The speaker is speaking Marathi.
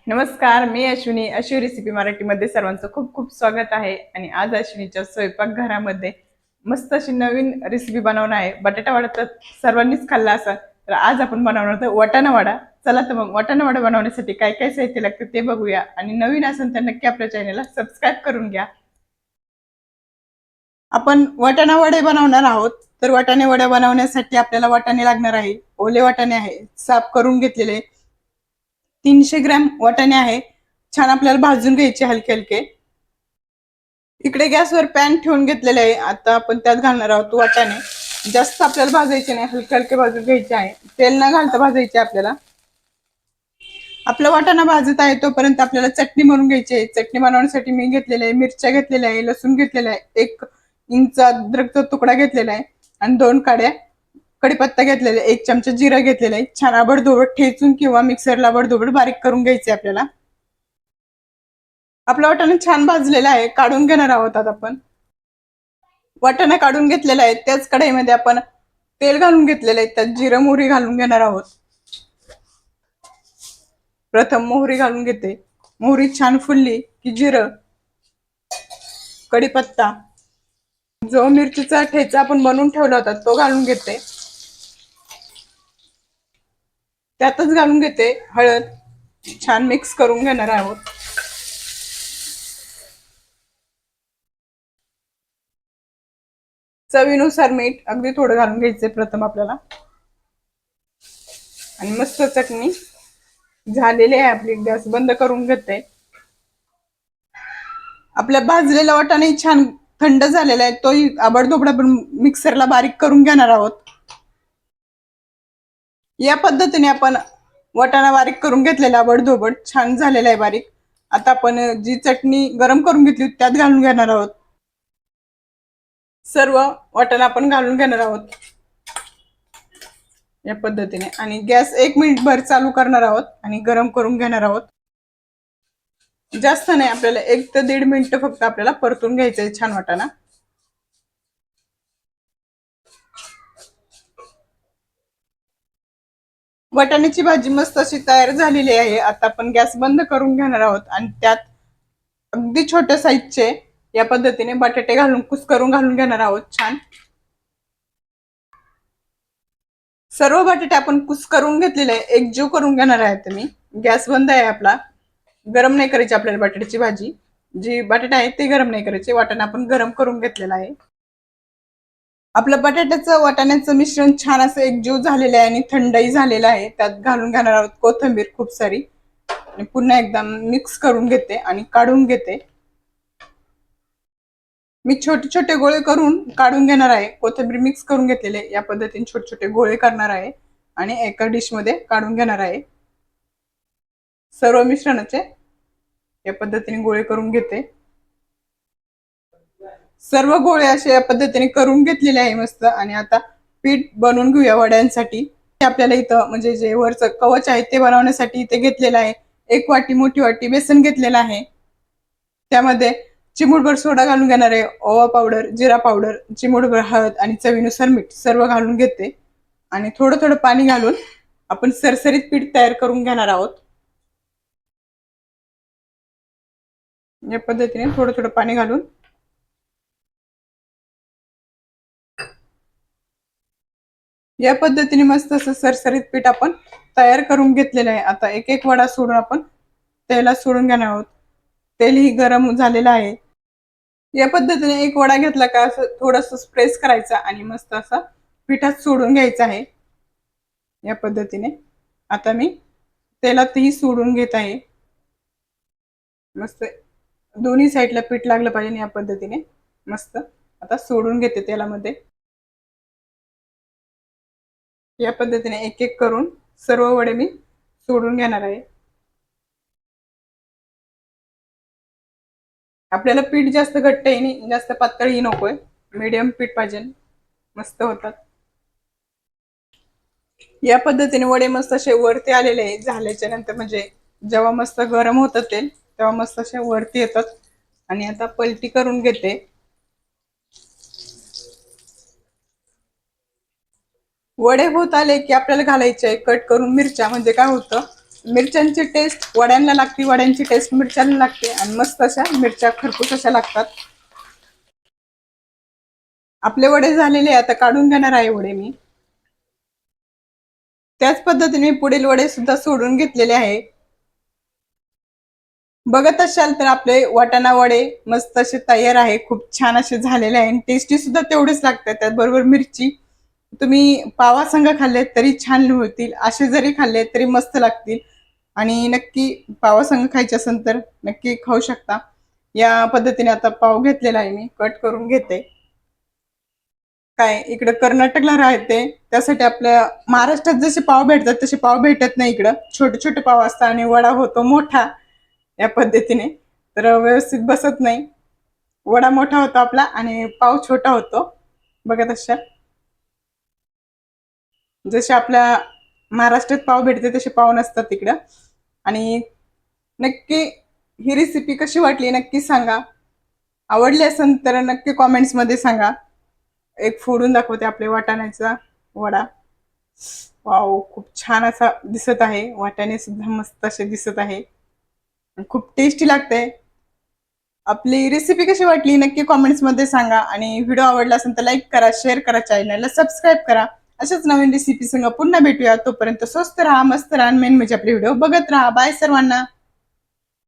नमस्कार, मी अश्विनी. अश्वी रेसिपी मराठीमध्ये सर्वांचं खूप खूप स्वागत आहे. आणि आज अश्विनीच्या स्वयंपाकघरामध्ये मस्त अशी नवीन रेसिपी बनवणार आहे. बटाटा वडा तर सर्वांनीच खाल्ला असा, तर आज आपण बनवणार आहोत वाटाणा वडा. चला तर मग वाटाणा वडा बनवण्यासाठी काय काय साहित्य लागतं ते बघूया. आणि नवीन असेल तर नक्की आपल्या चॅनलला सबस्क्राईब करून घ्या. आपण वाटाणा वडे बनवणार आहोत. तर वाटाणे वडे बनवण्यासाठी आपल्याला वाटाणे लागणार आहे. ओले वाटाणे आहे, साफ करून घेतलेले. 300 ग्रॅम वाटाणे आहे, छान आपल्याला भाजून घ्यायचे हलके हलके. इकडे गॅसवर पॅन ठेवून घेतलेले आहे. आता आपण त्यात घालणार आहोत वाटाणे. जास्त आपल्याला भाजायचे नाही, हलके हलके भाजून घ्यायचे आहे. तेल न घालता भाजायचे आपल्याला. आपला वाटाणा भाजत आहे तोपर्यंत आपल्याला चटणी बनवून घ्यायची आहे. चटणी बनवण्यासाठी मी घेतलेले आहे मिरच्या घेतलेल्या आहे, लसूण घेतलेला आहे, 1 इंच अद्रकचा तुकडा घेतलेला आहे आणि 2 काड्या कढीपत्ता घेतलेला आहे, 1 चमचा जिरा घेतलेला आहे. छान आबडधोबड ठेचून किंवा मिक्सरला आबडधोबड बारीक करून घ्यायचे आपल्याला. आपला वाटाणा छान भाजलेला आहे, काढून घेणार आहोत आता आपण. वाटाणा काढून घेतलेला आहे त्याच कढईमध्ये आपण तेल घालून घेतलेलं आहे, त्यात जिरं मोहरी घालून घेणार आहोत. प्रथम मोहरी घालून घेते. मोहरी छान फुलली की जिरं, कढीपत्ता, जो मिरचीचा ठेचा आपण बनवून ठेवला होता तो घालून घेते. त्यातच घालून घेते हळद. छान मिक्स करून घेणार आहोत. चवीनुसार मीठ अगदी थोडं घालून घ्यायचे प्रथम आपल्याला. आणि मस्त चटणी झालेली आहे आपली. गॅस बंद करून घेते. आपल्या भाजलेला वाटाणे छान थंड झालेला आहे, तोही आबडधोबड आपण मिक्सरला बारीक करून घेणार आहोत. या पद्धतीने आपण वाटाणा बारीक करून घेतलेला आबडधोबड छान झालेला आहे बारीक. आता आपण जी चटणी गरम करून घेतली त्यात घालून घेणार आहोत. सर्व वाटाणा आपण घालून घेणार आहोत या पद्धतीने. आणि गॅस 1 मिनिट भर चालू करणार आहोत आणि गरम करून घेणार आहोत. जास्त नाही, आपल्याला 1 ते 1.5 मिनिट फक्त आपल्याला परतून घ्यायचं आहे छान वाटाणा. वाटाण्याची भाजी मस्त अशी तयार झालेली आहे. आता आपण गॅस बंद करून घेणार आहोत आणि त्यात अगदी छोट्या साईजचे या पद्धतीने बटाटे घालून कुस्करून घालून घेणार आहोत छान. सर्व बटाटे आपण कुस्करून घेतलेले आहे, एकजीव करून घेणार आहे मी. गॅस बंद आहे आपला. गरम नाही करायची आपल्याला बटाट्याची भाजी. जी बटाटे आहेत ते गरम नाही करायचे, वाटाणा आपण गरम करून घेतलेला आहे. आपलं बटाट्याचं वाटाण्याचं मिश्रण छान असं एकजीव झालेलं आहे आणि थंडही झालेलं आहे. त्यात घालून घेणार आहोत कोथिंबीर खूप सारी. आणि पुन्हा एकदा मिक्स करून घेते आणि काढून घेते. मी छोटे छोटे गोळे करून काढून घेणार आहे. कोथिंबीर मिक्स करून घेतलेले या पद्धतीने छोटे छोटे गोळे करणार आहे आणि एका डिश मध्ये काढून घेणार आहे. सर्व मिश्रणाचे या पद्धतीने गोळे करून घेते. सर्व गोळे असे या पद्धतीने करून घेतलेले आहे मस्त. आणि आता पीठ बनवून घेऊया वड्यांसाठी. आपल्याला इथं म्हणजे जे वरचं कवच आहे ते बनवण्यासाठी इथे घेतलेलं आहे. 1 वाटी मोठी वाटी बेसन घेतलेलं आहे. त्यामध्ये चिमूटभर सोडा घालून घेणार आहे, ओवा पावडर, जिरा पावडर, चिमूटभर हळद आणि चवीनुसार मीठ सर्व घालून घेते. आणि थोडं थोडं पाणी घालून आपण सरसरीत पीठ तयार करून घेणार आहोत. या पद्धतीने थोडं थोडं पाणी घालून या पद्धतीने मस्त असं सरसरीत पीठ आपण तयार करून घेतलेलं आहे. आता एक एक वडा सोडून आपण तेलात सोडून घेणार आहोत. तेलही गरम झालेलं आहे. या पद्धतीने एक वडा घेतला का असं थोडंसं प्रेस करायचा आणि मस्त असा पिठात सोडून घ्यायचा आहे या पद्धतीने. आता मी तेलातही सोडून घेत आहे. मस्त दोन्ही साईडला पीठ लागलं पाहिजे या पद्धतीने. मस्त आता सोडून घेते तेलामध्ये. या पद्धतीने एक एक करून सर्व वडे मी सोडून घेणार आहे. आपल्याला पीठ जास्त घट्टही नाही जास्त पातळही नकोय, मीडियम पीठ पाहिजे, मस्त होतात. या पद्धतीने वडे मस्त असे वरती आलेले आहे. झाल्याच्या नंतर म्हणजे जेव्हा मस्त गरम होतं तेल तेव्हा मस्त असे वरती येतात. आणि आता पलटी करून घेते. वडे होत आले की आपल्याला घालायचे आहे कट करून मिरच्या. म्हणजे काय होतं, मिरच्यांची टेस्ट वड्यांना लागते, वड्यांची टेस्ट मिरच्यांना लागते आणि मस्त अशा मिरच्या खरपूस अशा लागतात. आपले वडे झालेले आता काढून घेणार आहे वडे मी. त्याच पद्धतीने पुढील वडे सुद्धा सोडून घेतलेले आहे. बघत असाल तर आपले वाटाणा वडे मस्त असे तयार आहे. खूप छान असे झालेले आहे. टेस्टी सुद्धा तेवढेच लागतात. त्याचबरोबर मिरची तुम्ही पावा संग खाल्ले तरी छान होतील. असे जरी खाल्ले तरी मस्त लागतील. आणि नक्की पावा संग खायचे असेल तर नक्की खाऊ शकता. या पद्धतीने आता पाव घेतलेला आहे मी. कट करून घेते. काय इकडे कर्नाटकला राहते त्यासाठी आपल्या महाराष्ट्रात जसे पाव भेटतात तसे पाव भेटत नाही इकडं. छोटे छोटे पाव असतात आणि वडा होतो मोठा. या पद्धतीने तर व्यवस्थित बसत नाही. वडा मोठा होतो आपला आणि पाव छोटा होतो. बघत असाल जसे आपल्या महाराष्ट्रात पाव भेटते तसे पाव नसतात तिकडं. आणि नक्की ही रेसिपी कशी वाटली नक्की सांगा. आवडली असेल तर नक्की कॉमेंट्स मध्ये सांगा. एक फोडून दाखवते आपले वाटाण्याचा वडा. वाव, खूप छान असा दिसत आहे. वाटाणे सुद्धा मस्त असे दिसत आहे. खूप टेस्टी लागते. आपली रेसिपी कशी वाटली नक्की कॉमेंट्स मध्ये सांगा. आणि व्हिडिओ आवडला असेल तर लाईक करा, शेअर करा, चॅनलला सबस्क्राईब करा. अशाच नवीन रेसिपी संग पुन्हा भेटूया. तोपर्यंत स्वस्त राहा, मस्त राहा, मेन म्हणजे आपले व्हिडिओ बघत राहा. बाय सर्वांना.